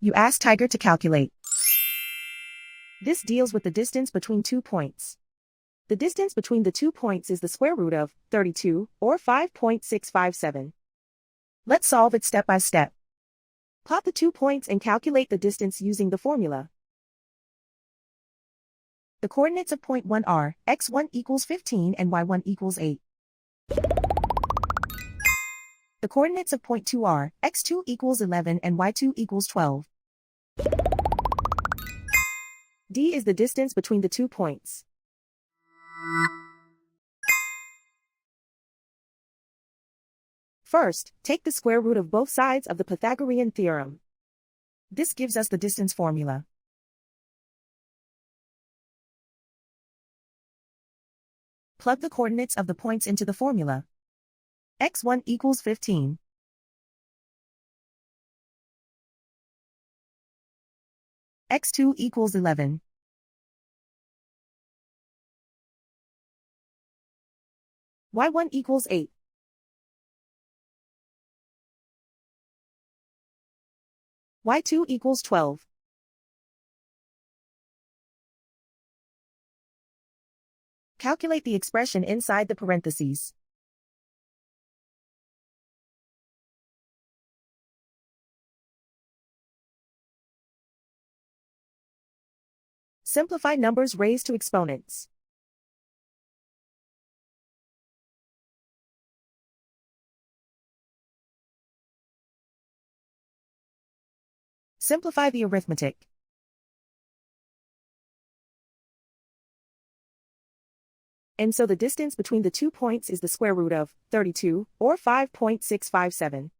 You ask Tiger to calculate. This deals with the distance between 2 points. The distance between the 2 points is the square root of 32, or 5.657. Let's solve it step by step. Plot the 2 points and calculate the distance using the formula. The coordinates of point 1 are x1 equals 15 and y1 equals 8. The coordinates of point 2 are x2 equals 11 and y2 equals 12. D is the distance between the 2 points. First, take the square root of both sides of the Pythagorean theorem. This gives us the distance formula. Plug the coordinates of the points into the formula. x1 equals 15. x2 equals 11. y1 equals 8. y2 equals 12. Calculate the expression inside the parentheses. Simplify numbers raised to exponents. Simplify the arithmetic. And so the distance between the 2 points is the square root of 32, or 5.657.